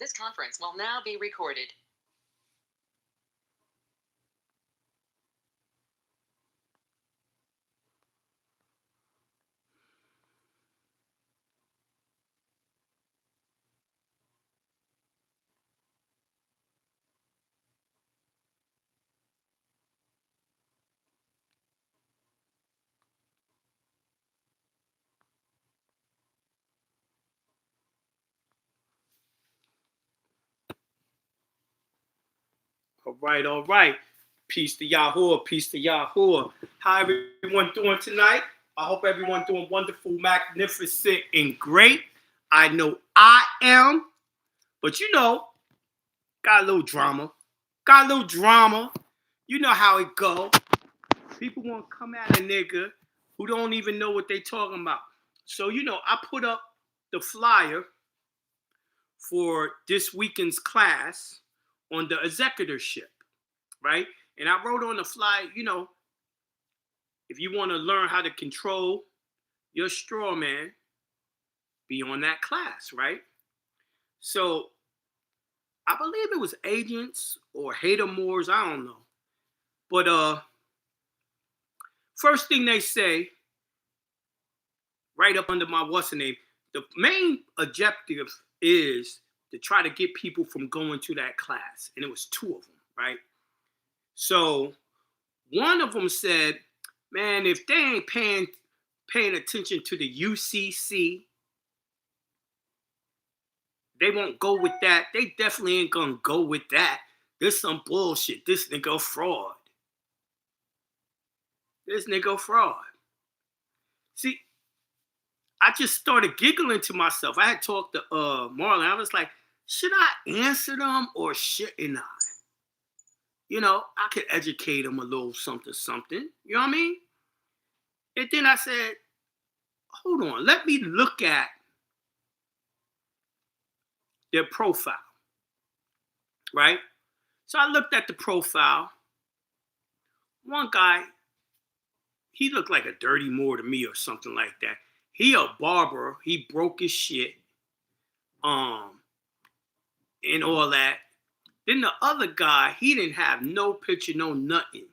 This conference will now be recorded. All right, all right. Peace to Yahoo, peace to Yahoo. How everyone doing tonight? I hope everyone doing wonderful, magnificent, and great. I know I am, but got a little drama. Got a little drama. You know how it go. People want to come at a nigga who don't even know what they talking about. So, I put up the flyer for this weekend's class on the executorship, right? And I wrote on the flyer, if you want to learn how to control your straw man, be on that class, right? So I believe it was agents or hater moors, I don't know. But first thing they say, right up under my what's the name, the main objective is to try to get people from going to that class. And it was two of them, right? So one of them said, man, if they ain't paying attention to the UCC, they won't go with that. They definitely ain't gonna go with that. This some bullshit. This nigga fraud. This nigga fraud. See, I just started giggling to myself. I had talked to Marlon. I was like, should I answer them or shouldn't I? I could educate them a little something, something. You know what I mean? And then I said, hold on, let me look at their profile, right? So I looked at the profile. One guy, he looked like a dirty Moor to me or something like that. He a barber. He broke his shit, and all that. Then the other guy, he didn't have no picture, no nothing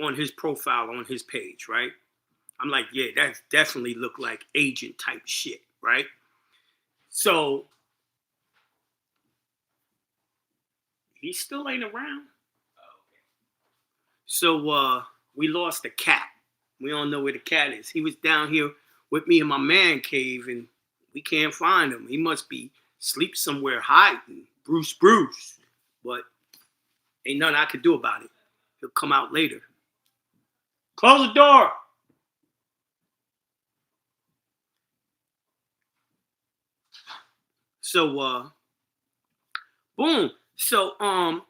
on his profile, on his page, right? I'm like, yeah, that definitely looked like agent type shit, right? So he still ain't around. So we lost the cat. We don't know where the cat is. He was down here with me in my man cave, and we can't find him. He must be asleep somewhere hiding. Bruce. But ain't nothing I could do about it. He'll come out later. Close the door. So boom. So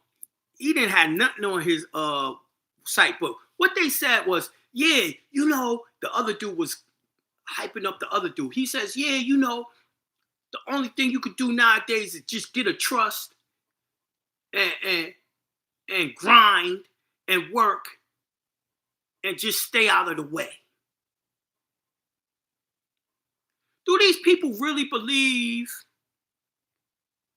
he didn't have nothing on his site, but what they said was, yeah, the other dude was hyping up the other dude. He says, yeah, the only thing you could do nowadays is just get a trust and and grind and work and just stay out of the way. Do these people really believe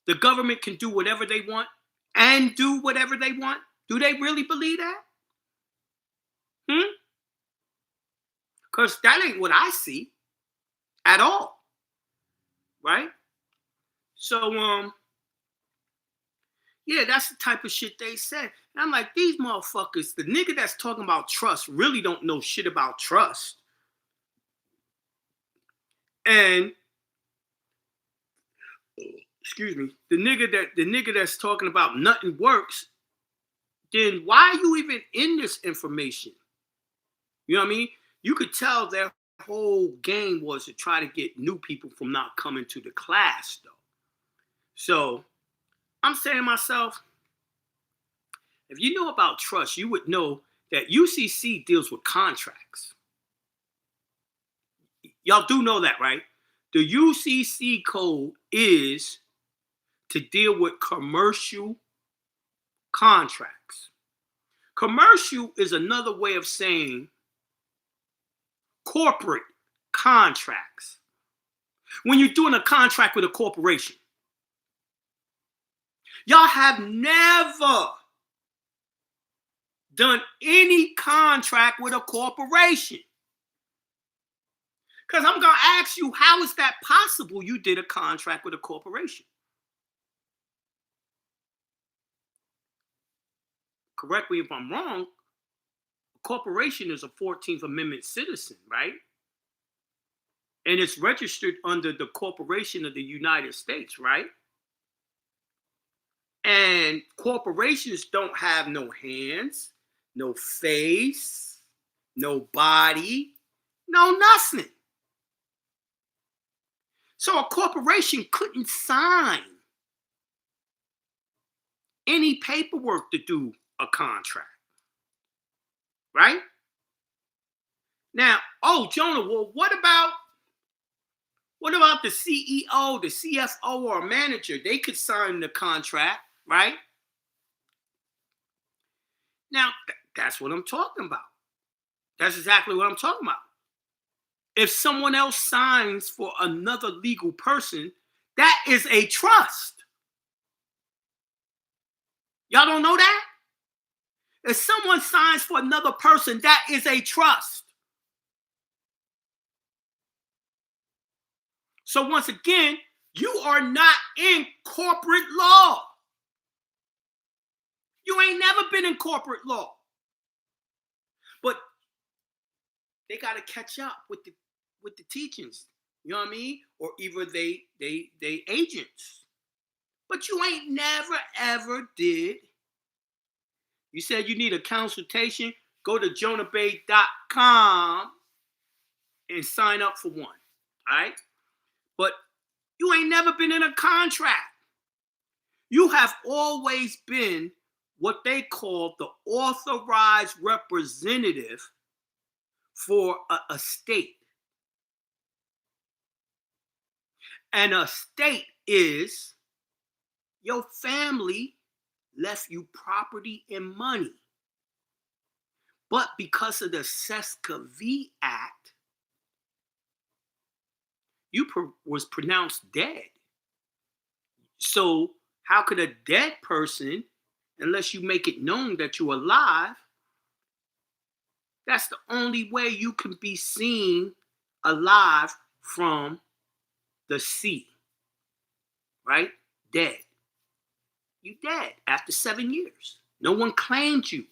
the government can do whatever they want and do whatever they want? Do they really believe that? Because that ain't what I see at all, right? So yeah, that's the type of shit they said. And I'm like, these motherfuckers, the nigga that's talking about trust really don't know shit about trust. And excuse me, the nigga that's talking about nothing works, then why are you even in this information? You know what I mean? You could tell their whole game was to try to get new people from not coming to the class, though. So I'm saying to myself, if you know about trust, you would know that UCC deals with contracts. Y'all do know that, right? The UCC code is to deal with commercial contracts. Commercial is another way of saying corporate contracts. When you're doing a contract with a corporation, Y'all have never done any contract with a corporation. Because I'm going to ask you, how is that possible you did a contract with a corporation? Correct me if I'm wrong. A corporation is a 14th Amendment citizen, right? And it's registered under the Corporation of the United States, right? And corporations don't have no hands, no face, no body, no nothing. So a corporation couldn't sign any paperwork to do a contract, right? Now, oh, Jonah, well, what about the CEO, the CFO, or a manager? They could sign the contract, right? Now, that's what I'm talking about. That's exactly what I'm talking about. If someone else signs for another legal person, that is a trust. Y'all don't know that? If someone signs for another person, that is a trust. So once again, you are not in corporate law. You ain't never been in corporate law. But they got to catch up with the teachings. You know what I mean? Or either they agents. But you ain't never ever did. You said you need a consultation. Go to jonahbay.com and sign up for one. All right? But you ain't never been in a contract. You have always been what they call the authorized representative for a estate. And a estate is your family left you property and money. But because of the Sept Act, you was pronounced dead. So how could a dead person, unless you make it known that you're alive, that's the only way you can be seen alive from the sea, right? Dead. You dead after 7 years. No one claimed you.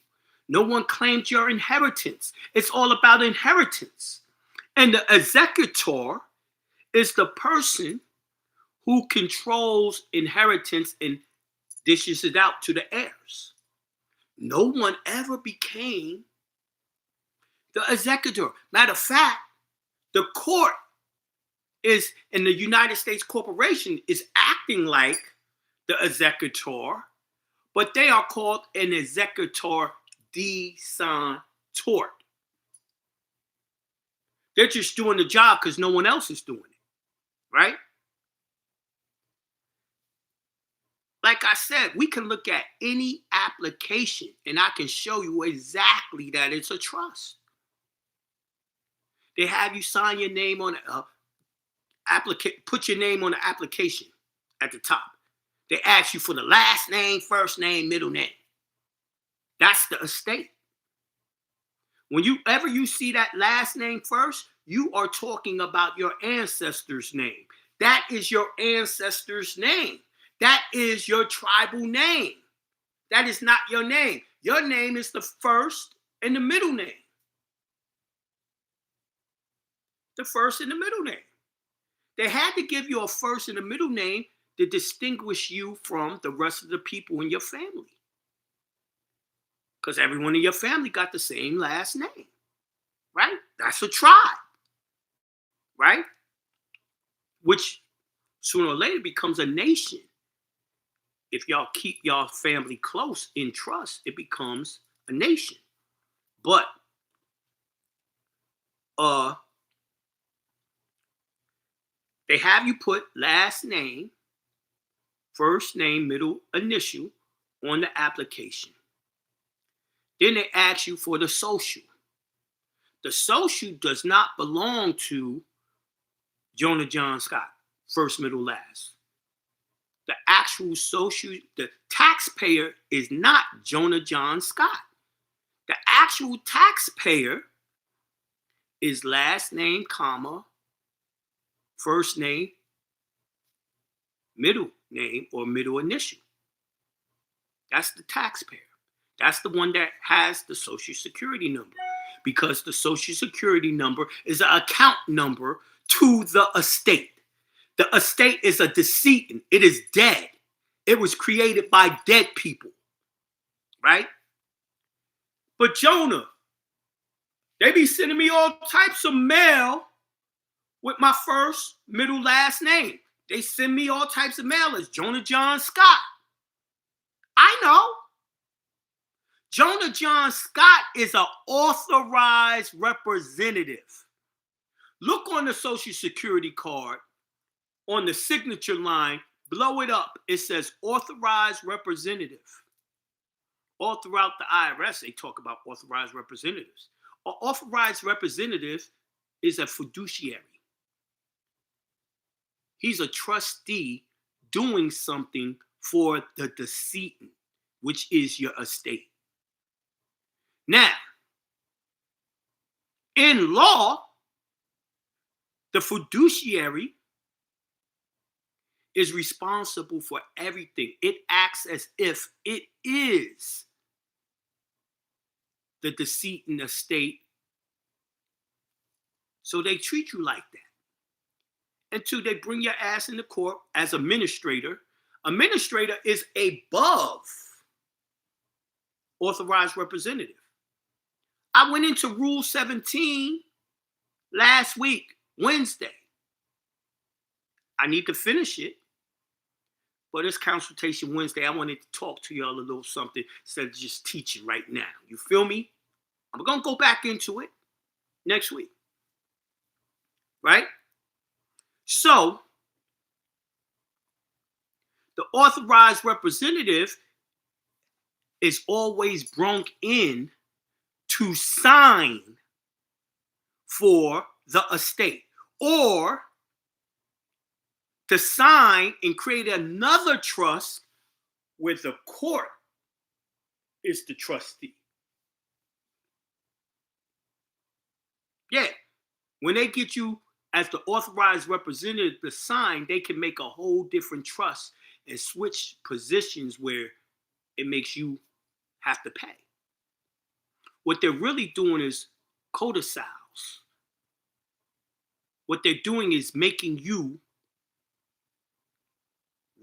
No one claimed your inheritance. It's all about inheritance. And the executor is the person who controls inheritance and dishes it out to the heirs. No one ever became the executor. Matter of fact, the court is, in the United States Corporation, is acting like the executor, but they are called an executor decentor. They're just doing the job because no one else is doing it, right? Like I said, we can look at any application and I can show you exactly that it's a trust. They have you sign your name on put your name on the application at the top. They ask you for the last name, first name, middle name. That's the estate. Whenever you see that last name first, you are talking about your ancestor's name. That is your ancestor's name. That is your tribal name. That is not your name. Your name is the first and the middle name. The first and the middle name. They had to give you a first and a middle name to distinguish you from the rest of the people in your family. Because everyone in your family got the same last name, right? That's a tribe, right? Which sooner or later becomes a nation. If y'all keep y'all family close in trust, it becomes a nation. But they have you put last name, first name, middle initial on the application. Then they ask you for the social. The social does not belong to Jonah John Scott, first, middle, last. The the taxpayer is not Jonah John Scott. The actual taxpayer is last name, comma, first name, middle name, or middle initial. That's the taxpayer. That's the one that has the Social Security number, because the Social Security number is an account number to the estate. The estate is a decedent. It is dead. It was created by dead people, right? But Jonah, they be sending me all types of mail with my first, middle, last name. They send me all types of mail as Jonah John Scott. I know. Jonah John Scott is an authorized representative. Look on the Social Security card, on the signature line, blow it up. It says authorized representative. All throughout the IRS, they talk about authorized representatives. An authorized representative is a fiduciary. He's a trustee doing something for the decedent, which is your estate. Now, in law, the fiduciary is responsible for everything. It acts as if it is the decedent estate. So they treat you like that. Until they bring your ass into court as administrator. Administrator is above authorized representative. I went into Rule 17 last week, Wednesday. I need to finish it, but it's Consultation Wednesday. I wanted to talk to y'all a little something instead of just teaching right now. You feel me? I'm going to go back into it next week. Right? So, the authorized representative is always brought in to sign for the estate, or to sign and create another trust where the court is the trustee. Yeah, when they get you as the authorized representative to sign, they can make a whole different trust and switch positions where it makes you have to pay. What they're really doing is codicils. What they're doing is making you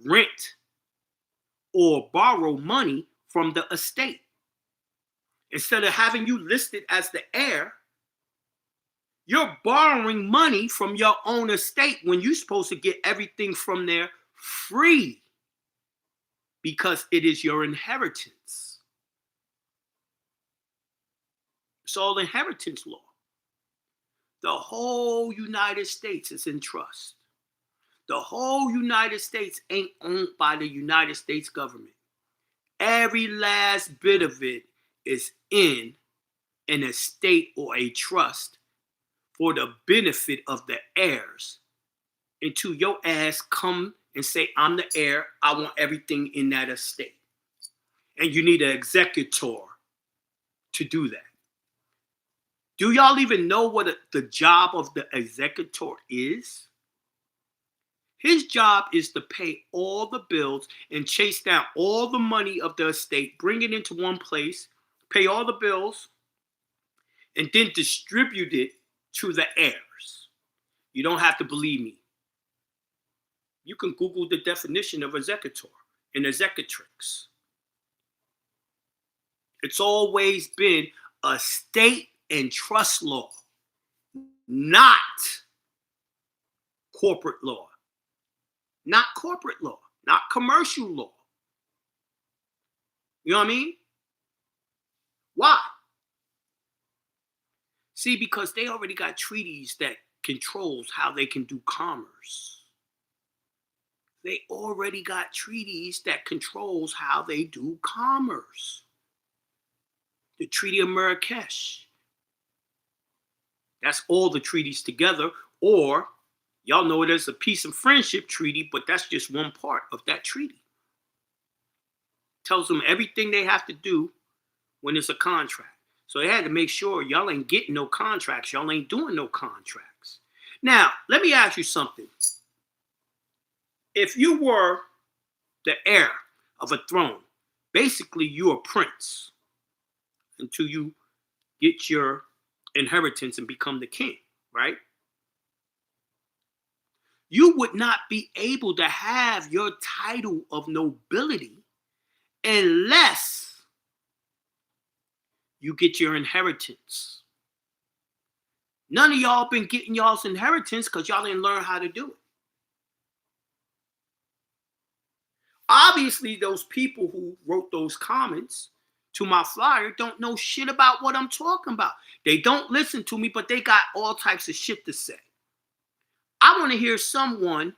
rent or borrow money from the estate. Instead of having you listed as the heir, you're borrowing money from your own estate when you're supposed to get everything from there free, because it is your inheritance. It's all inheritance law. The whole United States is in trust. The whole United States ain't owned by the United States government. Every last bit of it is in an estate or a trust for the benefit of the heirs. Until your ass come and say, I'm the heir, I want everything in that estate. And you need an executor to do that. Do y'all even know what the job of the executor is? His job is to pay all the bills and chase down all the money of the estate, bring it into one place, pay all the bills, and then distribute it to the heirs. You don't have to believe me. You can Google the definition of executor and executrix. It's always been a state and trust law, not corporate law. Not corporate law, not commercial law. You know what I mean? Why? See, because they already got treaties that controls how they can do commerce. They already got treaties that controls how they do commerce. The Treaty of Marrakesh. That's all the treaties together. Or, y'all know it as a peace and friendship treaty, but that's just one part of that treaty. tells them everything they have to do when it's a contract. So they had to make sure y'all ain't getting no contracts. Y'all ain't doing no contracts. Now, let me ask you something. If you were the heir of a throne, basically you're a prince until you get your inheritance and become the king, right? You would not be able to have your title of nobility unless you get your inheritance. None of y'all been getting y'all's inheritance because y'all didn't learn how to do it. Obviously, those people who wrote those comments to my flyer don't know shit about what I'm talking about. They don't listen to me, but they got all types of shit to say. I want to hear someone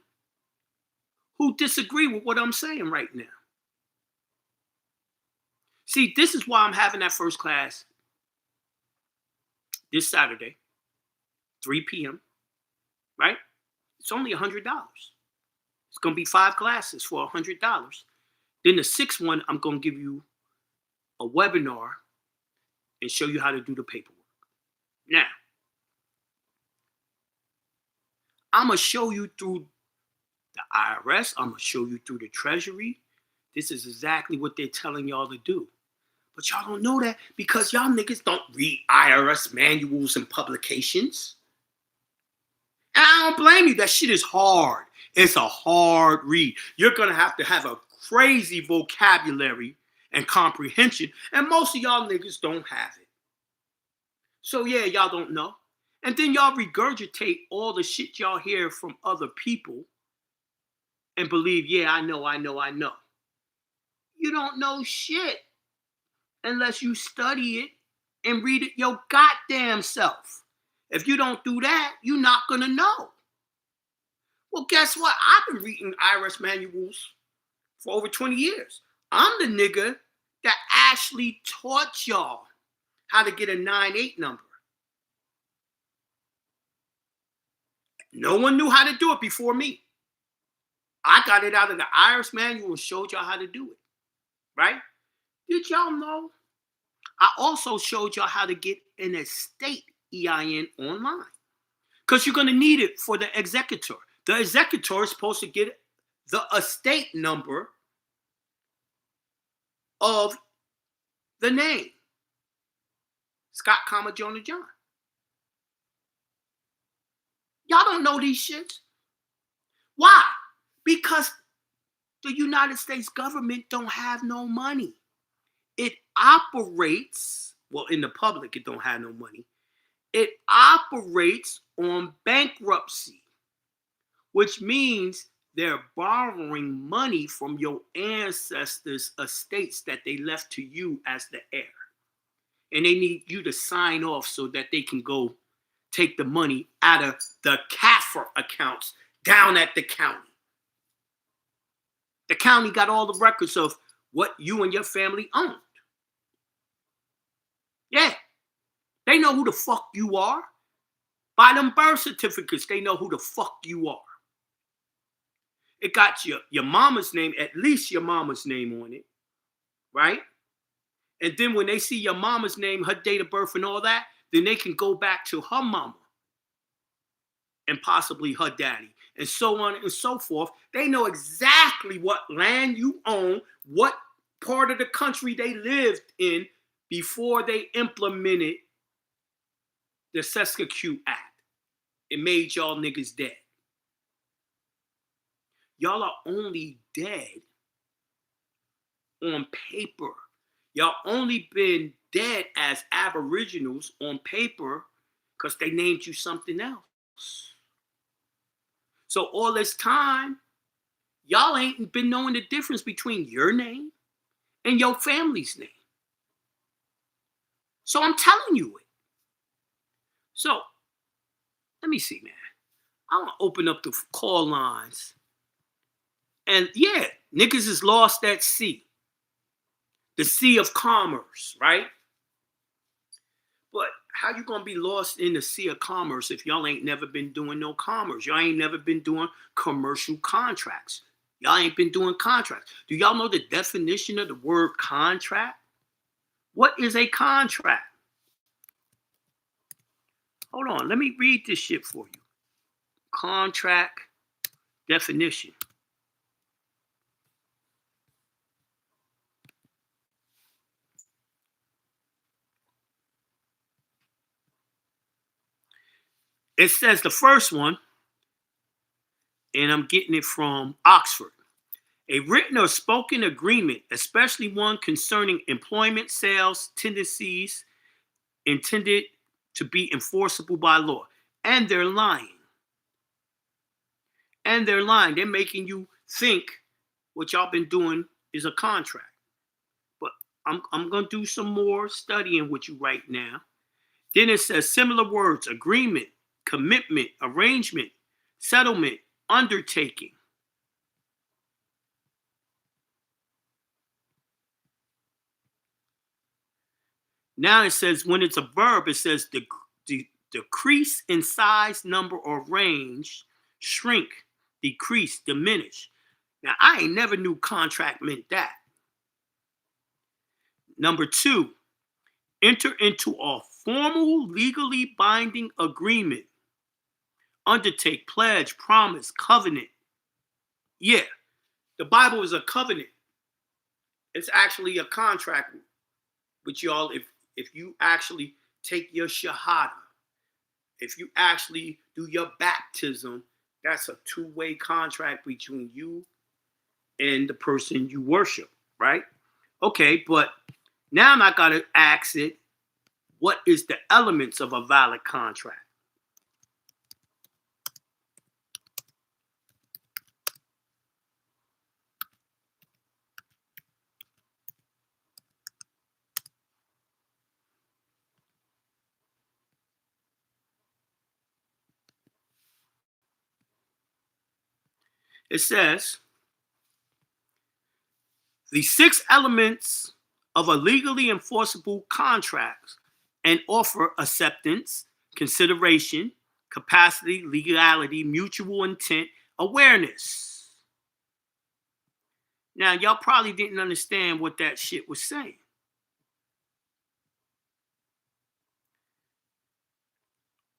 who disagree with what I'm saying right now. See, this is why I'm having that first class this Saturday, 3 p.m., right? It's only $100. It's going to be 5 classes for $100. Then the 6th one, I'm going to give you a webinar and show you how to do the paperwork. Now, I'm going to show you through the IRS. I'm going to show you through the Treasury. This is exactly what they're telling y'all to do. But y'all don't know that because y'all niggas don't read IRS manuals and publications. And I don't blame you. That shit is hard. It's a hard read. You're going to have a crazy vocabulary and comprehension. And most of y'all niggas don't have it. So yeah, y'all don't know. And then y'all regurgitate all the shit y'all hear from other people and believe, yeah, I know. You don't know shit unless you study it and read it your goddamn self. If you don't do that, you're not going to know. Well, guess what? I've been reading IRS manuals for over 20 years. I'm the nigga that actually taught y'all how to get a 9-8 number. No one knew how to do it before me. I got it out of the IRS manual and showed y'all how to do it, right? Did y'all know? I also showed y'all how to get an estate EIN online because you're going to need it for the executor. The executor is supposed to get the estate number of the name. Scott, Jonah, John. Y'all don't know these shits. Why? Because the United States government don't have no money. It operates, well, in the public, it don't have no money. It operates on bankruptcy, which means they're borrowing money from your ancestors' estates that they left to you as the heir. And they need you to sign off so that they can go take the money out of the CAFR accounts down at the county. The county got all the records of what you and your family owned. Yeah. They know who the fuck you are. By them birth certificates, they know who the fuck you are. It got your mama's name, at least your mama's name on it, right? And then when they see your mama's name, her date of birth and all that, then they can go back to her mama and possibly her daddy and so on and so forth. They know exactly what land you own, what part of the country they lived in before they implemented the Sept Act. It made y'all niggas dead. Y'all are only dead on paper. Y'all only been dead as aboriginals on paper because they named you something else. So all this time, y'all ain't been knowing the difference between your name and your family's name. So I'm telling you it. So let me see, man. I want to open up the call lines. And yeah, niggas is lost at sea. The sea of commerce, right? But how you gonna be lost in the sea of commerce if y'all ain't never been doing no commerce? Y'all ain't never been doing commercial contracts. Y'all ain't been doing contracts. Do y'all know the definition of the word contract? What is a contract? Hold on, let me read this shit for you. Contract definition. It says the first one, and I'm getting it from Oxford. A written or spoken agreement, especially one concerning employment, sales, tendencies, intended to be enforceable by law. And they're lying. And they're lying. They're making you think what y'all been doing is a contract. But I'm going to do some more studying with you right now. Then it says similar words: agreement, commitment, arrangement, settlement, undertaking. Now it says when it's a verb, it says decrease in size, number, or range, shrink, decrease, diminish. Now I ain't never knew contract meant that. Number two, enter into a formal, legally binding agreement. Undertake, pledge, promise, covenant. Yeah, the Bible is a covenant. It's actually a contract with y'all. If you actually take your shahada, if you actually do your baptism, that's a two-way contract between you and the person you worship, right? Okay, but now I'm not gonna ask it, what is the elements of a valid contract? It says the 6 elements of a legally enforceable contract and offer acceptance, consideration, capacity, legality, mutual intent, awareness. Now, y'all probably didn't understand what that shit was saying.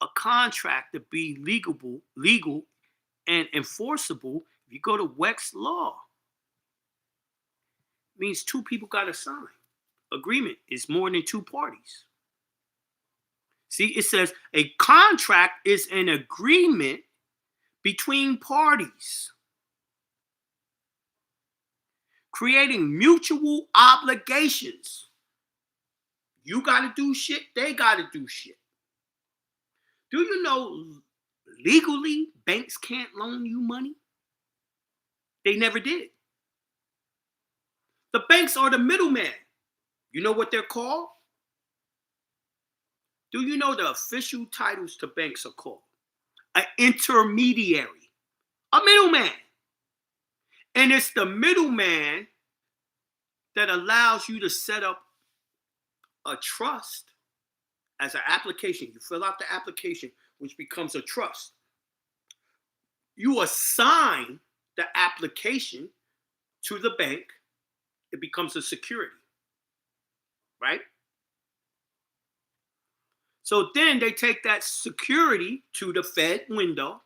A contract to be legal and enforceable, if you go to Weck's law, means 2 people got to sign. Agreement is more than 2 parties. See, it says a contract is an agreement between parties, creating mutual obligations. You got to do shit, they got to do shit. Do you know legally banks can't loan you money? They never did. The banks are the middleman. You know what they're called? Do you know the official titles to banks are called? An intermediary, a middleman. And it's the middleman that allows you to set up a trust as an application. You fill out the application, which becomes a trust. You assign the application to the bank, it becomes a security, right? So then they take that security to the Fed window,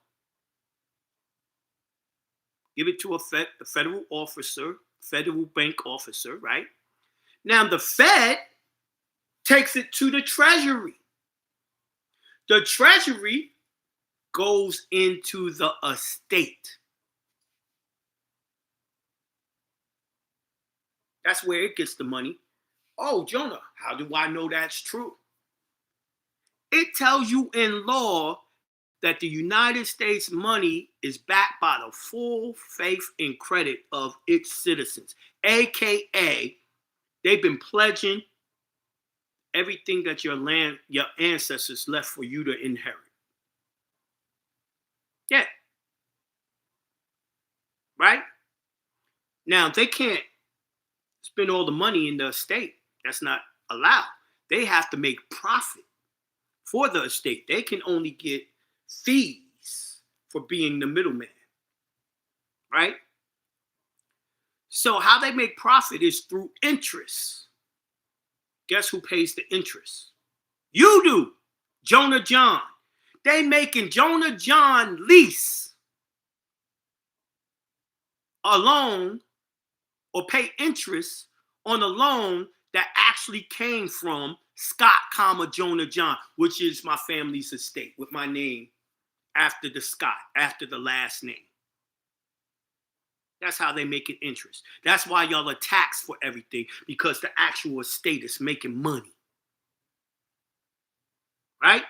give it to a federal officer, federal bank officer, right? Now the Fed takes it to the Treasury. The Treasury goes into the estate. That's where it gets the money. Oh, Jonah, how do I know that's true? It tells you in law that the United States money is backed by the full faith and credit of its citizens, aka they've been pledging everything that your ancestors left for you to inherit. Yeah. Right? Now, they can't spend all the money in the estate. That's not allowed. They have to make profit for the estate. They can only get fees for being the middleman. Right? So how they make profit is through interest. Guess who pays the interest? You do. Jonah John. They making Jonah John lease a loan or pay interest on a loan that actually came from Scott, Jonah John, which is my family's estate with my name after the Scott, after the last name. That's how they make it interest. That's why y'all are taxed for everything, because the actual estate is making money. Right?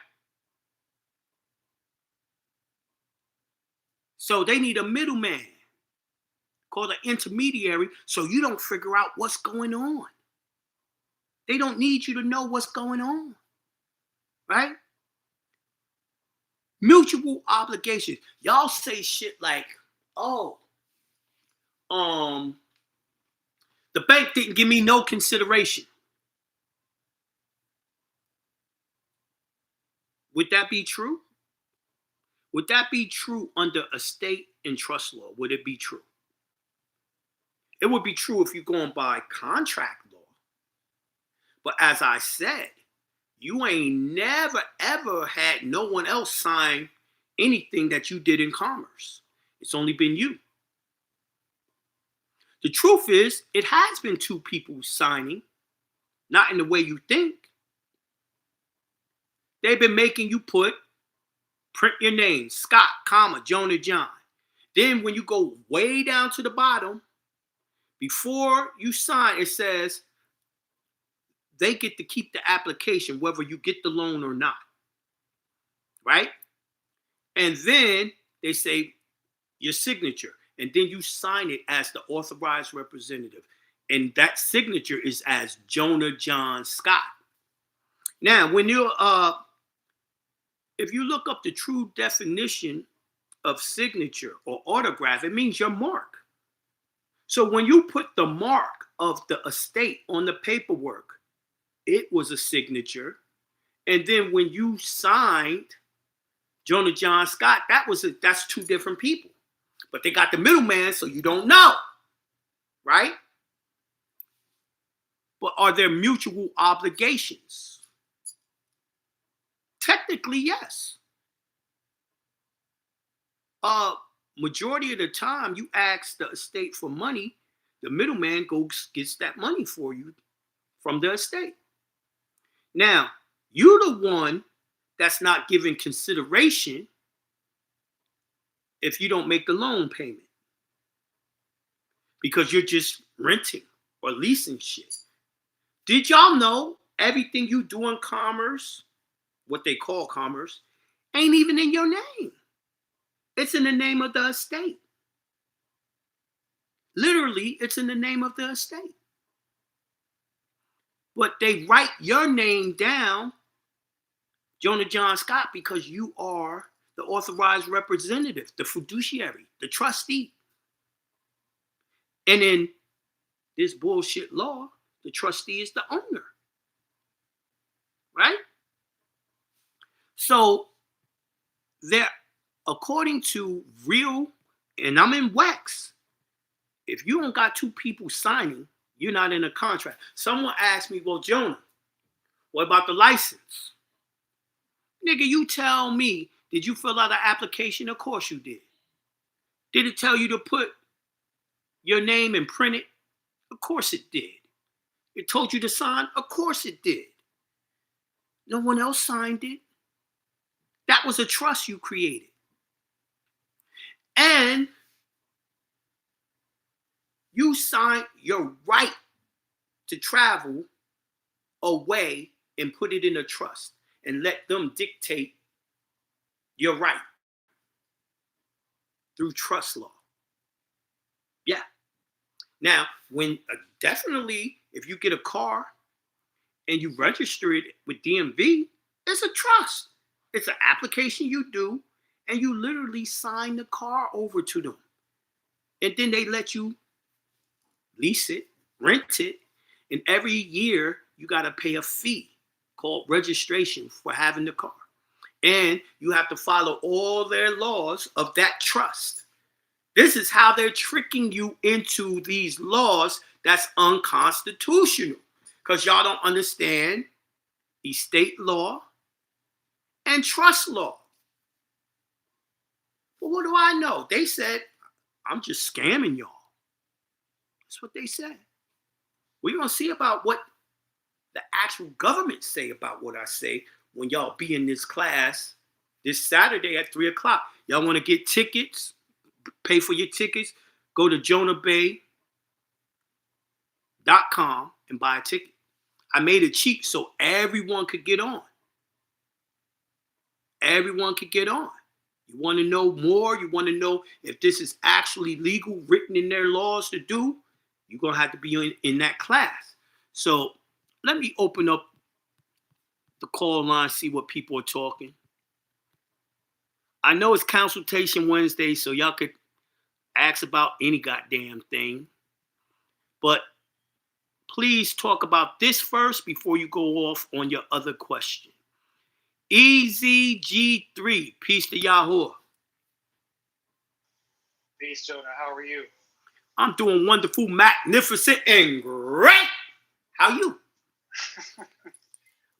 So they need a middleman called an intermediary so you don't figure out what's going on. They don't need you to know what's going on. Right? Mutual obligations. Y'all say shit like, oh, the bank didn't give me no consideration. Would that be true? Would that be true under estate and trust law? Would it be true? It would be true if you're going by contract law. But as I said, you ain't never, ever had no one else sign anything that you did in commerce. It's only been you. The truth is, it has been two people signing, not in the way you think. They've been making you print your name, Scott, Jonah John. Then when you go way down to the bottom, before you sign, it says they get to keep the application, whether you get the loan or not. Right? And then they say your signature. And then you sign it as the authorized representative. And that signature is as Jonah John Scott. Now, when you're, if you look up the true definition of signature or autograph, it means your mark. So when you put the mark of the estate on the paperwork, it was a signature. And then when you signed Jonah John Scott, that's two different people. But they got the middleman, so you don't know. Right? But are there mutual obligations? Technically, yes. Majority of the time, you ask the estate for money, the middleman gets that money for you from the estate. Now, you're the one that's not giving consideration if you don't make the loan payment, because you're just renting or leasing shit. Did y'all know everything you do in commerce, what they call commerce, ain't even in your name? It's in the name of the estate. Literally, it's in the name of the estate. But they write your name down, Jonah John Scott, because you are the authorized representative, the fiduciary, the trustee. And in this bullshit law, the trustee is the owner. Right? So there, according to real, and I'm in wax, if you don't got two people signing, you're not in a contract. Someone asked me, well, Jonah, what about the license? Nigga, you tell me, did you fill out an application? Of course you did. Did it tell you to put your name and print it? Of course it did. It told you to sign? Of course it did. No one else signed it. That was a trust you created. And you signed your right to travel away and put it in a trust and let them dictate your right through trust law. Yeah. Now, when definitely, if you get a car and you register it with DMV, it's a trust. It's an application you do, and you literally sign the car over to them. And then they let you lease it, rent it, and every year you got to pay a fee called registration for having the car. And you have to follow all their laws of that trust. This is how they're tricking you into these laws that's unconstitutional. Because y'all don't understand estate law and trust law. Well, what do I know? They said, I'm just scamming y'all. That's what they said. We're going to see about what the actual government say about what I say when y'all be in this class this Saturday at 3 o'clock. Y'all want to get tickets, pay for your tickets, go to jonahbay.com and buy a ticket. I made it cheap so everyone could get on. Everyone could get on. You want to know more? You want to know if this is actually legal, written in their laws to do? You're going to have to be in that class. So let me open up the call line, see what people are talking. I know it's Consultation Wednesday, so y'all could ask about any goddamn thing. But please talk about this first before you go off on your other question. EZG3, peace to Yahoo. Peace, Jonah. How are you? I'm doing wonderful, magnificent, and great. How you?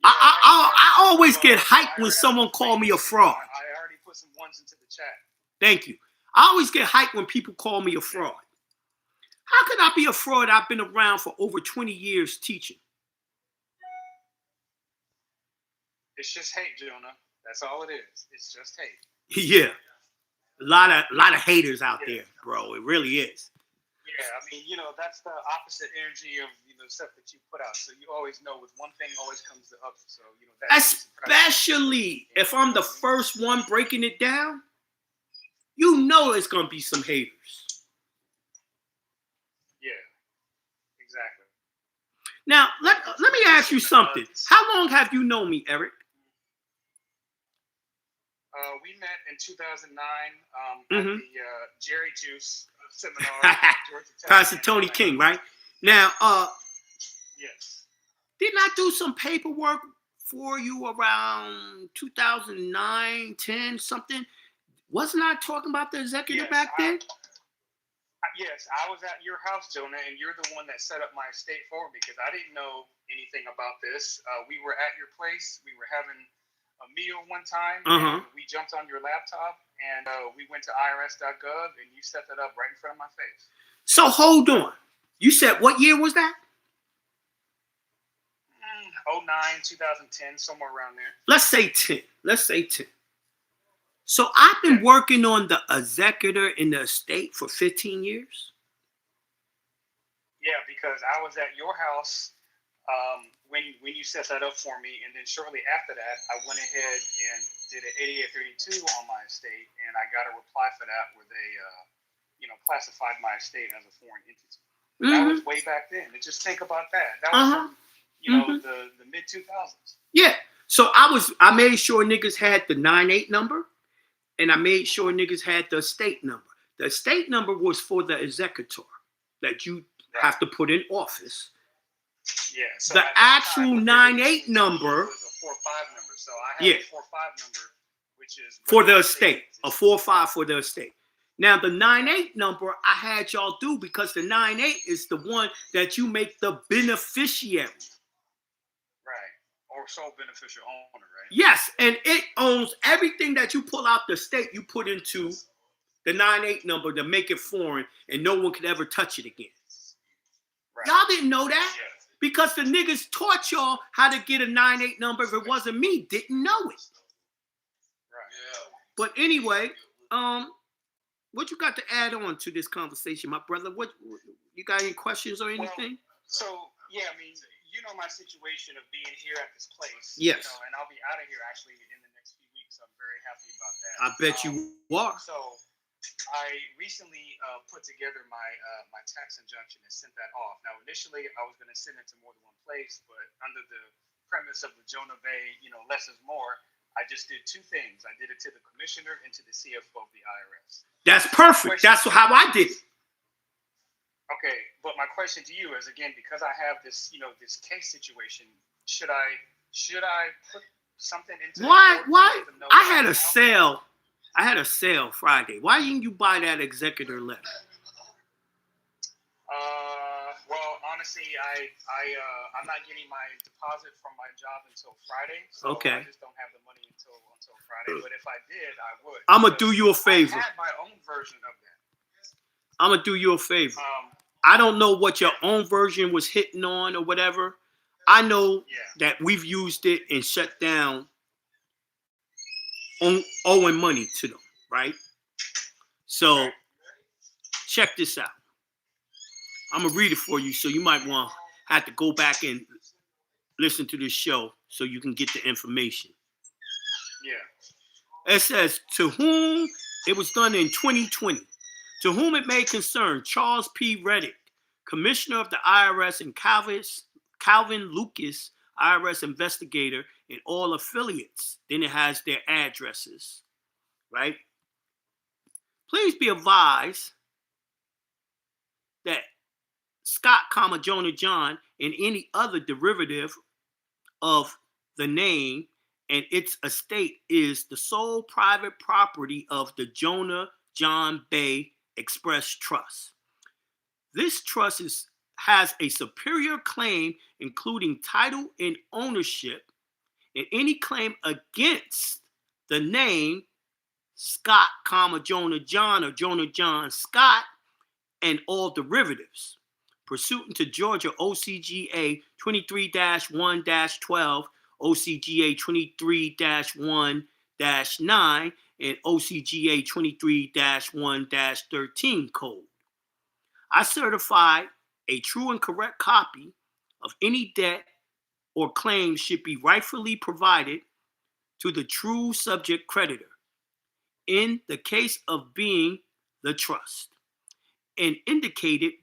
I always get hyped when someone call me a fraud. I already put some ones into the chat. Thank you. I always get hyped when people call me a fraud. How could I be a fraud? I've been around for over 20 years teaching. It's just hate, Jonah. That's all it is. It's just hate. Yeah. A lot of haters out there, bro. It really is. Yeah, I mean, that's the opposite energy of, stuff that you put out. So you always know with one thing always comes the other. So, especially if I'm the first one breaking it down, it's going to be some haters. Yeah, exactly. Now, let me ask you something. How long have you known me, Eric? We met in 2009 at the Jerry Juice seminar. Pastor Tony King, right? Now, yes. Didn't I do some paperwork for you around 2009, 10, something? Wasn't I talking about the executive back then? Yes, I was at your house, Jonah, and you're the one that set up my estate for me because I didn't know anything about this. We were at your place. We were having a meal one time. And we jumped on your laptop, and we went to irs.gov, and you set that up right in front of my face. So hold on. You said what year was that? 09, 2010, somewhere around there. Let's say 10. So I've been working on the executor in the estate for 15 years? Yeah, because I was at your house when you set that up for me, and then shortly after that, I went ahead and did an 8832 on my estate, and I got a reply for that where they, classified my estate as a foreign entity. That was way back then. And just think about that. That was the mid 2000s. Yeah. So I made sure niggas had the 98 number, and I made sure niggas had the estate number. The estate number was for the executor that you have to put in office. Yeah. So the actual 98 number was a 45 number. So I have a 45 number, which is for the estate. A 45 for the estate. Now the 98 number I had y'all do because the 98 is the one that you make the beneficiary. Right. Or sole beneficial owner, right? Yes, and it owns everything that you pull out the state, you put into the 98 number to make it foreign, and no one could ever touch it again. Right. Y'all didn't know that because the niggas taught y'all how to get a 98 number. If it wasn't me, didn't know it. Right. Yeah. But anyway, what you got to add on to this conversation, my brother? What you got any questions or anything? I mean, my situation of being here at this place. Yes. And I'll be out of here actually in the next few weeks. I'm very happy about that. I bet you are. So I recently put together my tax injunction and sent that off. Now, initially, I was going to send it to more than one place, but under the premise of the Jonah Bay, less is more, I just did two things. I did it to the commissioner and to the CFO of the IRS. That's perfect. That's how I did it. Okay, but my question to you is, again, because I have this, this case situation, should I put something into Why? I had a sale I had a sale Friday. Why didn't you buy that executor letter? Well, honestly, I'm not getting my deposit from my job until Friday, so Okay. I just don't have the money until Friday. But if I did, I would. I'm gonna do you a favor. I had my own version of that. I'm gonna do you a favor. I don't know what your own version was hitting on or whatever. I know that we've used it and shut down owing money to them, right? So check this out. I'm gonna read it for you, so you might want to have to go back and listen to this show so you can get the information. Yeah. It says, to whom it was done in 2020, to whom it may concern, Charles P. Reddick, Commissioner of the IRS, and Calvin Lucas, IRS investigator, and all affiliates. Then it has their addresses, right? Please be advised that Scott, Jonah John, and any other derivative of the name and its estate is the sole private property of the Jonah John Bay Express Trust. This trust has a superior claim, including title and ownership, and any claim against the name Scott, Jonah John, or Jonah John Scott, and all derivatives. Pursuant to Georgia OCGA 23-1-12, OCGA 23-1-9, and OCGA 23-1-13 code. I certify a true and correct copy of any debt or claim should be rightfully provided to the true subject creditor in the case of being the trust, and indicated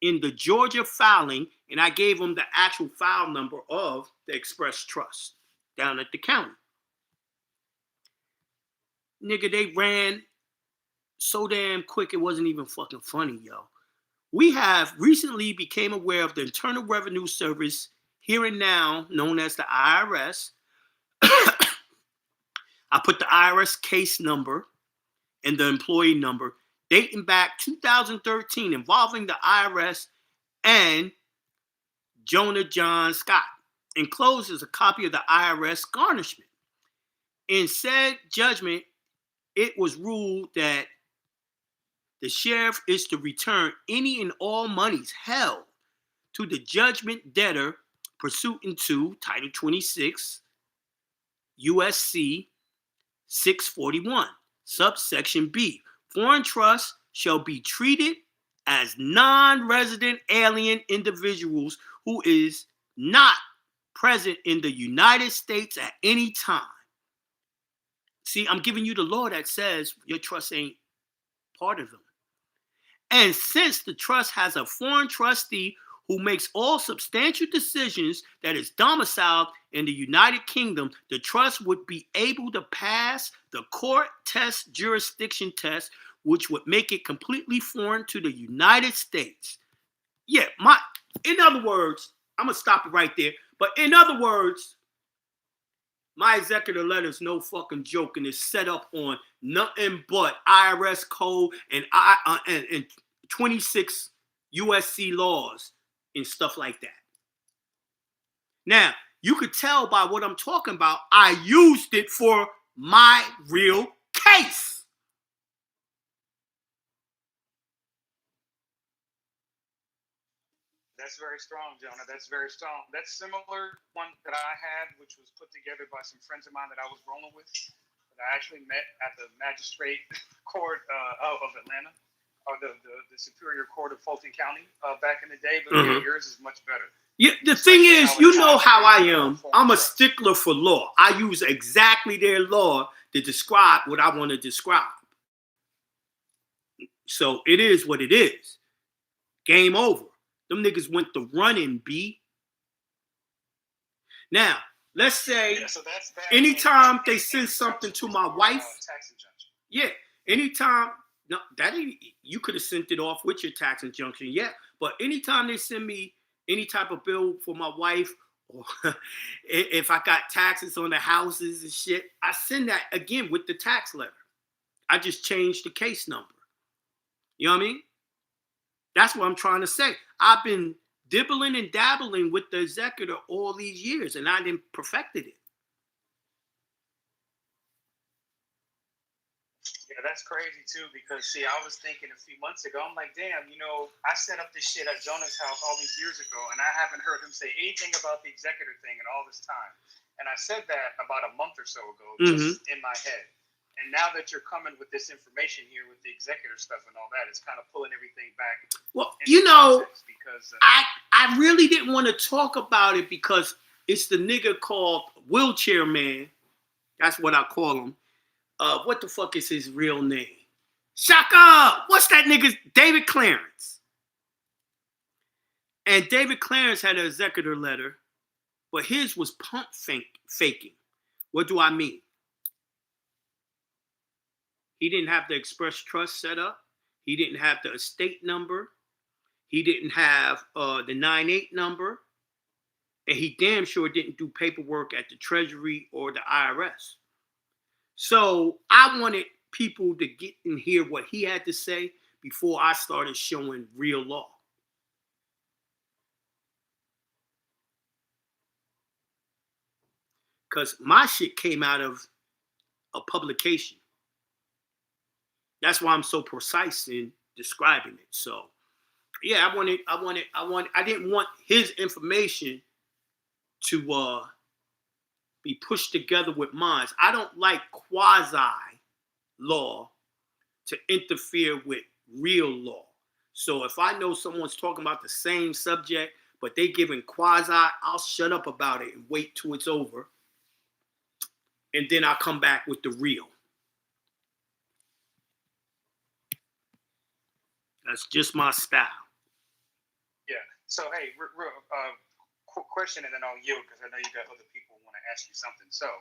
in the Georgia filing, and I gave them the actual file number of the Express Trust down at the county. Nigga, they ran so damn quick it wasn't even fucking funny, yo. We have recently became aware of the Internal Revenue Service, here and now known as the IRS. I put the IRS case number and the employee number dating back 2013 involving the IRS and Jonah John Scott. Enclosed is a copy of the IRS garnishment. In said judgment, it was ruled that the sheriff is to return any and all monies held to the judgment debtor pursuant to Title 26, USC 641, subsection B. Foreign trusts shall be treated as non-resident alien individuals who is not present in the United States at any time. See, I'm giving you the law that says your trust ain't part of them. And since the trust has a foreign trustee who makes all substantial decisions that is domiciled in the United Kingdom, the trust would be able to pass the court test jurisdiction test, which would make it completely foreign to the United States. Yeah, in other words, I'm going to stop it right there. But in other words, my executive letter is no fucking joke, and it's set up on nothing but IRS code and 26 USC laws and stuff like that. Now, you could tell by what I'm talking about, I used it for my real case. That's very strong, Jonah. That's very strong. That's similar one that I had, which was put together by some friends of mine that I was rolling with, that I actually met at the magistrate court of Atlanta, or the Superior Court of Fulton County back in the day. But yeah, yours is much better. Yeah, the thing is, you know how I am. I'm a stickler for law. I use exactly their law to describe what I want to describe. So it is what it is. Game over. Them niggas went to running, B. Now, let's say anytime they send something to my wife, anytime, no, that ain't, you could have sent it off with your tax injunction, yeah. But anytime they send me any type of bill for my wife, or if I got taxes on the houses and shit, I send that again with the tax letter. I just changed the case number. You know what I mean? That's what I'm trying to say. I've been dibbling and dabbling with the executor all these years, and I didn't perfected it. Yeah, that's crazy too. Because see, I was thinking a few months ago, I'm like, damn, I set up this shit at Jonah's house all these years ago, and I haven't heard him say anything about the executor thing in all this time. And I said that about a month or so ago, just in my head. And now that you're coming with this information here with the executor stuff and all that, it's kind of pulling everything back. Well, because I really didn't want to talk about it because it's the nigga called Wheelchair Man. That's what I call him. What the fuck is his real name? Shaka! What's that nigga's? David Clarence. And David Clarence had an executor letter, but his was pump faking. What do I mean? He didn't have the express trust set up. He didn't have the estate number. He didn't have the 9-8 number. And he damn sure didn't do paperwork at the Treasury or the IRS. So I wanted people to get and hear what he had to say before I started showing real law. Because my shit came out of a publication. That's why I'm so precise in describing it. So, yeah, I didn't want his information to be pushed together with mine. I don't like quasi law to interfere with real law. So if I know someone's talking about the same subject, but they giving quasi, I'll shut up about it and wait till it's over. And then I'll come back with the real. That's just my style. Yeah. So, hey, quick question, and then I'll yield because I know you got other people who want to ask you something. So,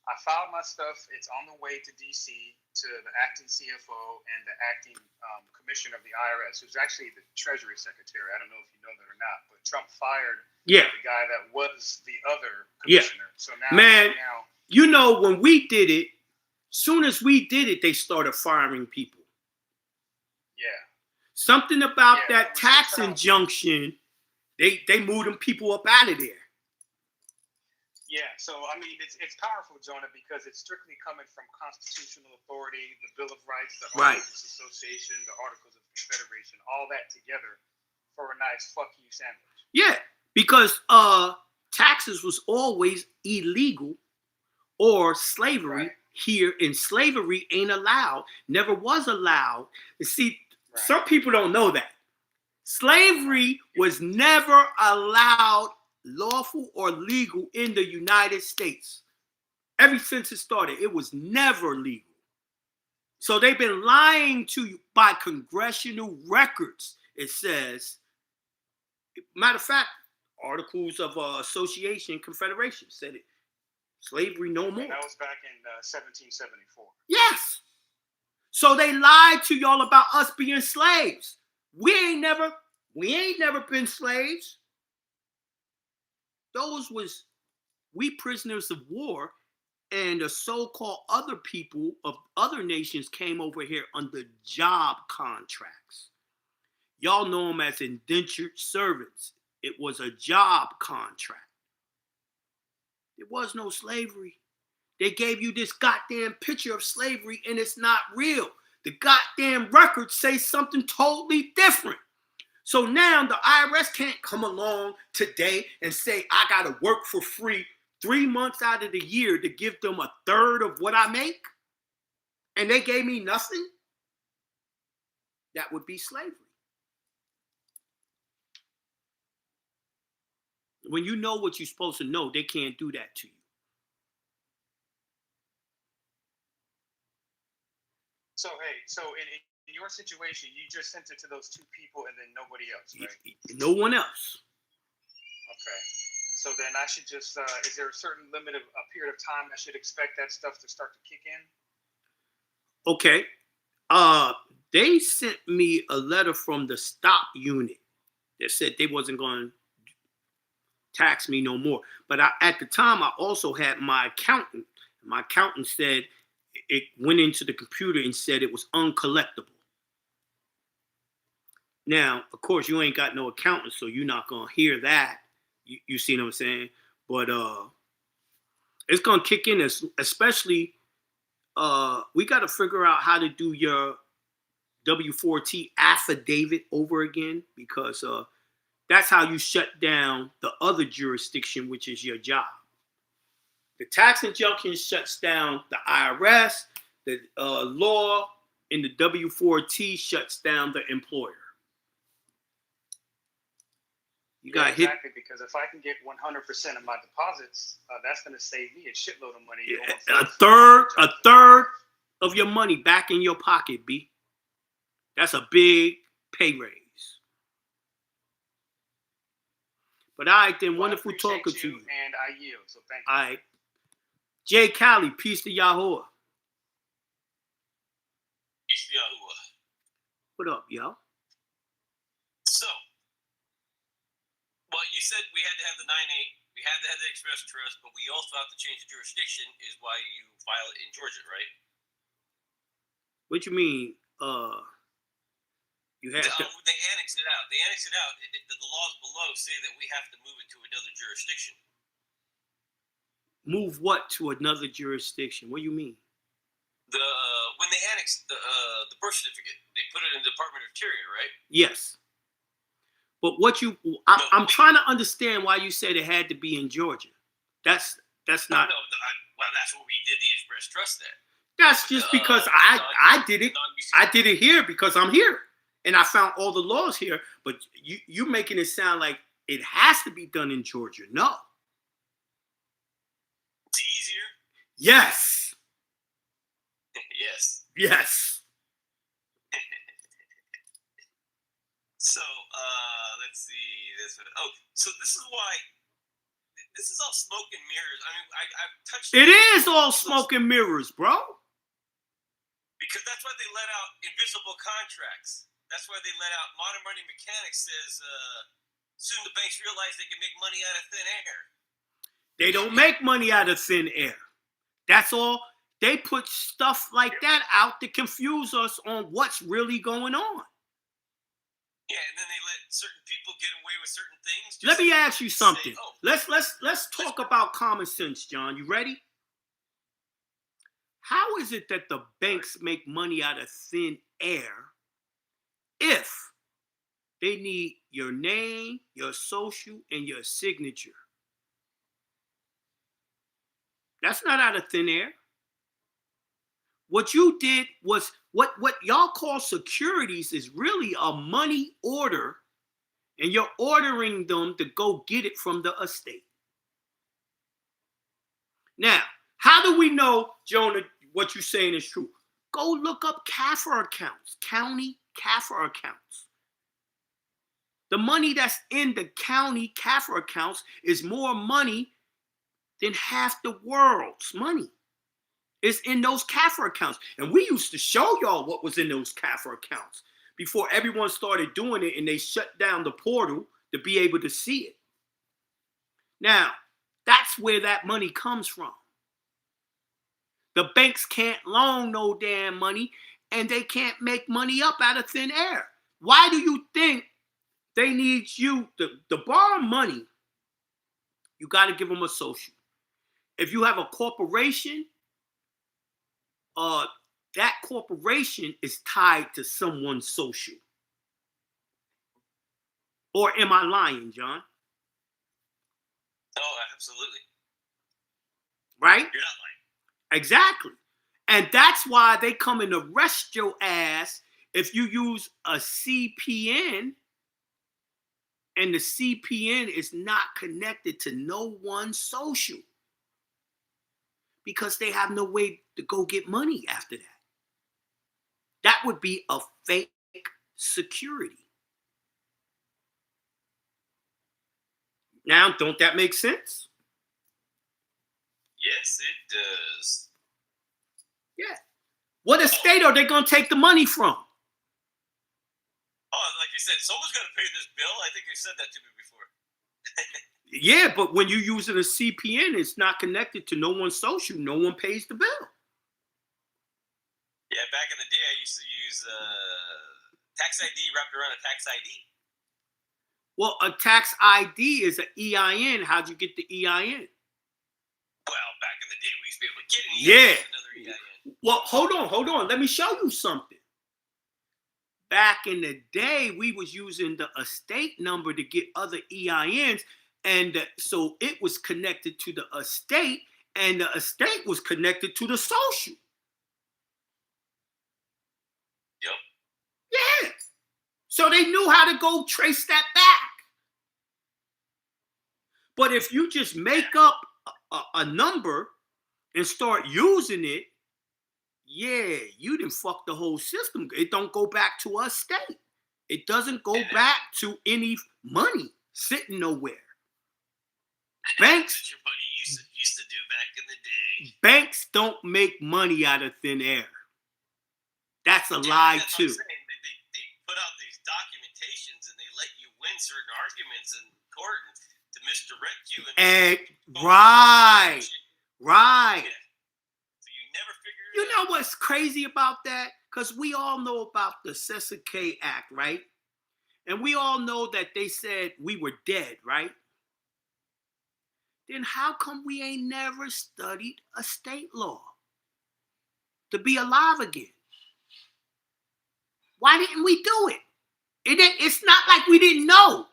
I filed my stuff. It's on the way to D.C. to the acting CFO and the acting commissioner of the IRS, who's actually the Treasury Secretary. I don't know if you know that or not, but Trump fired the guy that was the other commissioner. So now, when we did it, soon as we did it, they started firing people. Yeah. Something about that tax injunction, they moved them people up out of there. Yeah, so I mean, it's powerful, Jonah, because it's strictly coming from constitutional authority, the Bill of Rights, the Articles of Association, the Articles of Confederation, all that together for a nice fuck you sandwich. Yeah, because taxes was always illegal or slavery here, and slavery ain't allowed, never was allowed. You see, some people don't know that. Slavery was never allowed, lawful or legal, in the United States. Ever since it started, it was never legal. So they've been lying to you by congressional records. It says, matter of fact, Articles of Association, Confederation said it. Slavery no more. And that was back in 1774. Yes. So they lied to y'all about us being slaves. We ain't never been slaves. Those was we prisoners of war, and the so-called other people of other nations came over here under job contracts. Y'all know them as indentured servants. It was a job contract. There was no slavery. They gave you this goddamn picture of slavery, and it's not real. The goddamn records say something totally different. So now the IRS can't come along today and say, I got to work for free 3 months out of the year to give them a third of what I make, and they gave me nothing. That would be slavery. When you know what you're supposed to know, they can't do that to you. So, hey, in your situation, you just sent it to those two people and then nobody else, right? No one else. Okay. So then I should just, is there a certain limit of a period of time I should expect that stuff to start to kick in? Okay. They sent me a letter from the stop unit that said they wasn't going to tax me no more. But at the time, I also had my accountant. My accountant said, it went into the computer and said it was uncollectible. Now, of course, you ain't got no accountant, so you're not gonna hear that. You see what I'm saying? But it's gonna kick in, especially we got to figure out how to do your W-4T affidavit over again, because that's how you shut down the other jurisdiction, which is your job. The tax injunction shuts down the IRS. The law in the W-4T shuts down the employer. You got hit. Exactly, because if I can get 100% of my deposits, that's going to save me a shitload of money. A third of your money back in your pocket, B. That's a big pay raise. But all right, then, wonderful talking to you. And I yield, so thank you. All right. Jay Cali, peace to Yahuwah. Peace to Yahuwah. What up, yo? So, well, you said we had to have the 9-8, we had to have the express trust, but we also have to change the jurisdiction, is why you file it in Georgia, right? What you mean? You had to... They annexed it out. The laws below say that we have to move it to another jurisdiction. Move what to another jurisdiction? What do you mean? When they annexed the birth certificate, they put it in the Department of Interior, right? Yes. But I'm trying to understand why you said it had to be in Georgia. That's not. No, well, that's what we did the express trust then. That's just because I did it. I did it here because I'm here, and I found all the laws here. But you making it sound like it has to be done in Georgia. No. It's easier. Yes. Yes. Yes. So let's see. So this is why. This is all smoke and mirrors. I mean, I've touched. It is all smoke and mirrors, bro. Because that's why they let out invisible contracts. That's why they let out modern money mechanics says soon the banks realize they can make money out of thin air. They don't make money out of thin air. That's all. They put stuff like that out to confuse us on what's really going on. Yeah, and then they let certain people get away with certain things. Let me ask you something. Say, oh, Let's talk about common sense, John. You ready? How is it that the banks make money out of thin air if they need your name, your social, and your signature? That's not out of thin air. What you did was what y'all call securities is really a money order, and you're ordering them to go get it from the estate. Now, how do we know, Jonah, what you're saying is true? Go look up CAFR accounts, county CAFR accounts. The money that's in the county CAFR accounts is more money than half the world's money. It's in those CAFR accounts. And we used to show y'all what was in those CAFR accounts before everyone started doing it and they shut down the portal to be able to see it. Now, that's where that money comes from. The banks can't loan no damn money, and they can't make money up out of thin air. Why do you think they need you to borrow money? You got to give them a social. If you have a corporation, that corporation is tied to someone's social. Or am I lying, John? Oh, absolutely. Right? You're not lying. Exactly. And that's why they come and arrest your ass if you use a CPN and the CPN is not connected to no one social. Because they have no way to go get money after that. That would be a fake security. Now, don't that make sense? Yes, it does. Yeah. What estate are they going to take the money from? Oh, like you said, someone's going to pay this bill. I think you said that to me before. Yeah, but when you're using a CPN, it's not connected to no one's social. No one pays the bill. Yeah, back in the day, I used to use tax ID wrapped around a tax ID. Well, a tax ID is an EIN. How'd you get the EIN? Well, back in the day, we used to be able to get an EIN. Yeah. Another EIN. Well, hold on. Let me show you something. Back in the day, we was using the estate number to get other EINs, and so it was connected to the estate, and the estate was connected to the social. Yep. Yeah. So they knew how to go trace that back. But if you just make up a number and start using it, yeah, you done fuck the whole system. It don't go back to a state. It doesn't go back to any money sitting nowhere. Banks, That's your buddy used to do back in the day. banks don't make money out of thin air. That's a lie That's too. what I'm saying. They put out these documentations and they let you win certain arguments in court to misdirect you. And right. Yeah. So you never figure it You out. know what's crazy about that? Because we all know about the Sept Act, right? And we all know that they said we were dead, right? Then how come we ain't never studied a state law to be alive again? Why didn't we do it? It's not like we didn't know.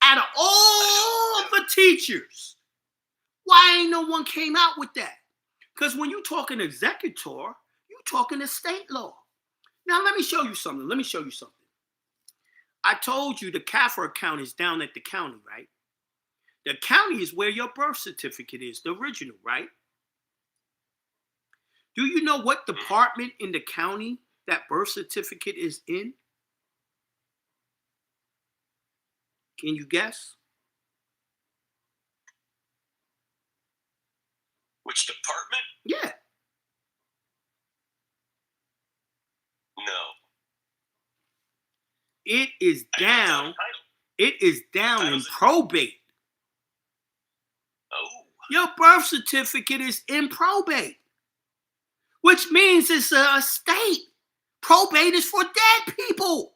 Out of all the teachers, why ain't no one came out with that? Because when you talking executor, you talking estate law. Now let me show you something. I told you the CAFR account is down at the county, right? The county is where your birth certificate is, the original, right? Do you know what department in the county that birth certificate is in? Can you guess? Which department? Yeah. No. It is down. Title. It is down in probate. Oh. Your birth certificate is in probate, which means it's a estate. Probate is for dead people.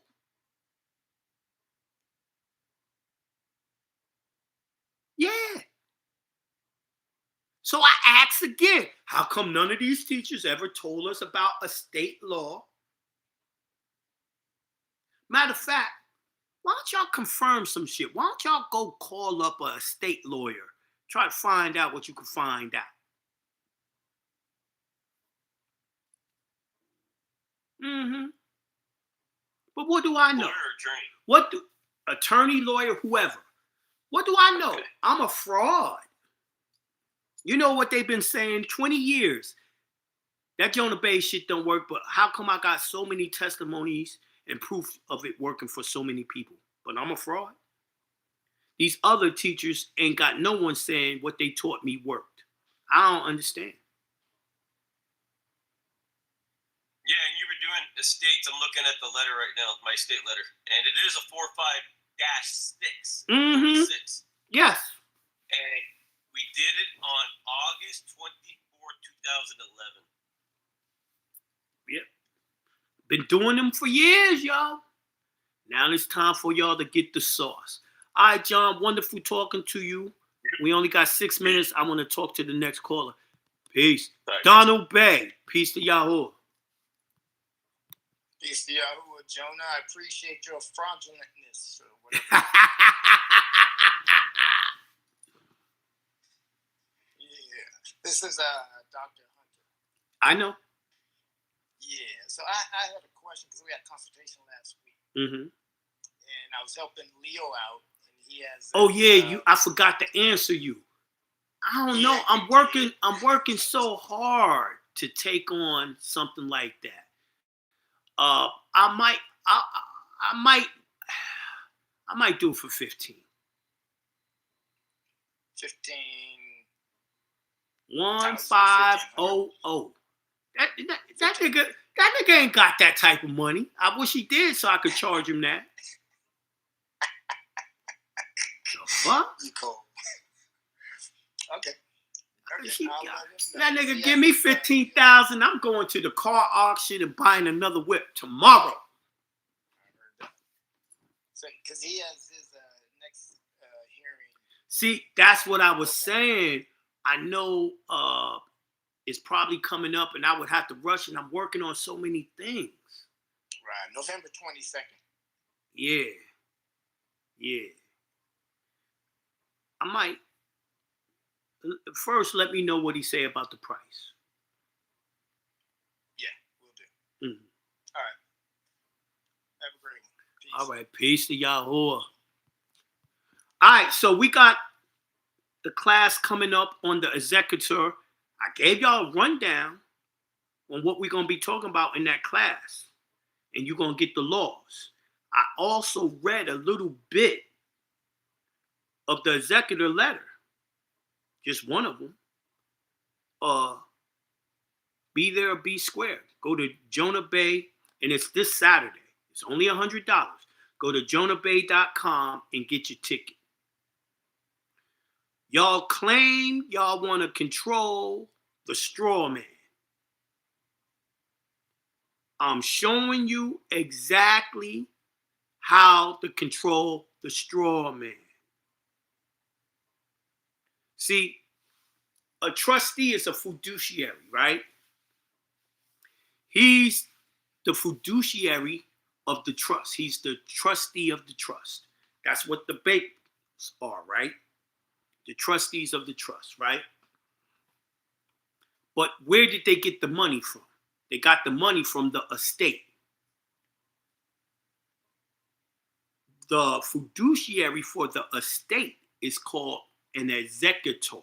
Yeah. So I ask again, how come none of these teachers ever told us about estate law? Matter of fact, why don't y'all confirm some shit? Why don't y'all go call up a estate lawyer? Try to find out what you can find out. Mm-hmm. But what do I know? Lawyer or attorney? What do attorney, lawyer, whoever? What do I know? Okay. I'm a fraud. You know what they've been saying 20 years. That Jonah Bay shit don't work, but how come I got so many testimonies and proof of it working for so many people? But I'm a fraud. These other teachers ain't got no one saying what they taught me worked. I don't understand. Yeah, and you were doing estates. I'm looking at the letter right now, my estate letter, and it is a 45-6. Mm-hmm. 6. Yes. And we did it on August 24, 2011. Yep. Been doing them for years, y'all. Now it's time for y'all to get the sauce. All right, John, wonderful talking to you. We only got 6 minutes. I want to talk to the next caller. Peace. Right. Donald Bay. Peace to Yahoo. Peace to Yahoo, Jonah. I appreciate your fraudulentness. Or whatever. Yeah. This is Dr. Hunter. I know. Yeah. So I had a question because we had consultation last week. Mm-hmm. And I was helping Leo out. And he has Oh yeah, I forgot to answer you. I don't know. I'm working so hard to take on something like that. I might do it for 15. 15. 1500. That nigga ain't got that type of money. I wish he did so I could charge him that. The fuck? You cool. Okay. That nigga give me 15,000. I'm going to the car auction and buying another whip tomorrow. So, because he has his next hearing. See, that's what I was saying. I know it's probably coming up, and I would have to rush, and I'm working on so many things. Right, November 22nd. Yeah. I might. First, let me know what he say about the price. Yeah, we'll do. Mm-hmm. All right. Have a great one. Peace. All right, peace to Yahuwah. All right, so we got the class coming up on the executor. I gave y'all a rundown on what we're going to be talking about in that class, and you're going to get the laws. I also read a little bit of the executor letter, just one of them. Be there or be square. Go to Jonah Bay, and it's this Saturday. It's only $100. Go to jonahbay.com and get your ticket. Y'all claim y'all want to control the straw man. I'm showing you exactly how to control the straw man. See, a trustee is a fiduciary, right? He's the fiduciary of the trust. He's the trustee of the trust. That's what the banks are, right? The trustees of the trust, right? But where did they get the money from? They got the money from the estate. The fiduciary for the estate is called an executor.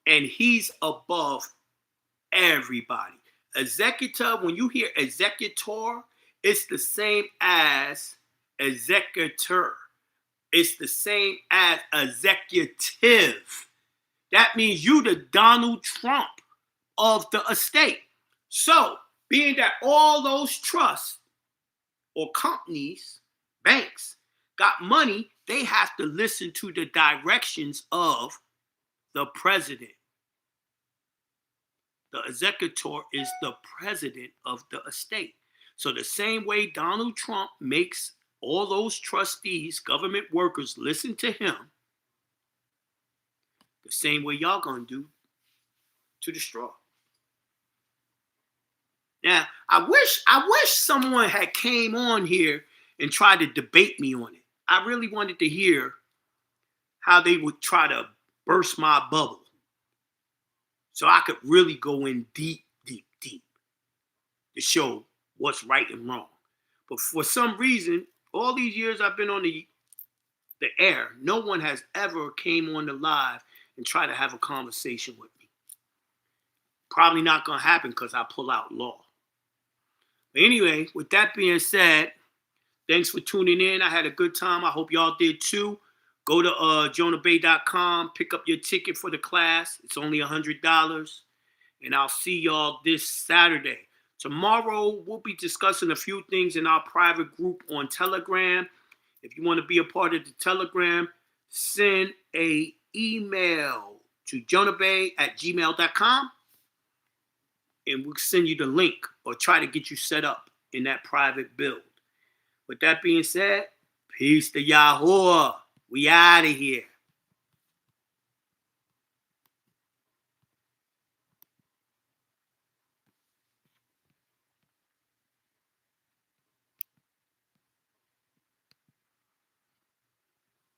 And he's above everybody. Executor, when you hear executor, it's the same as executor. It's the same as executive. That means you the Donald Trump of the estate. So, being that all those trusts or companies, banks, got money, they have to listen to the directions of the president. The executor is the president of the estate. So the same way Donald Trump makes all those trustees, government workers, listen to him, the same way y'all gonna do to the straw. Now, I wish someone had came on here and tried to debate me on it. I really wanted to hear how they would try to burst my bubble so I could really go in deep to show what's right and wrong. But for some reason, all these years I've been on the air, no one has ever came on the live and tried to have a conversation with me. Probably not going to happen because I pull out law. But anyway, with that being said, thanks for tuning in. I had a good time. I hope y'all did too. Go to jonahbay.com, pick up your ticket for the class. It's only $100. And I'll see y'all this Saturday. Tomorrow, we'll be discussing a few things in our private group on Telegram. If you want to be a part of the Telegram, send an email to jonahbay@gmail.com. And we'll send you the link or try to get you set up in that private build. With that being said, peace to Yahuwah. We out of here.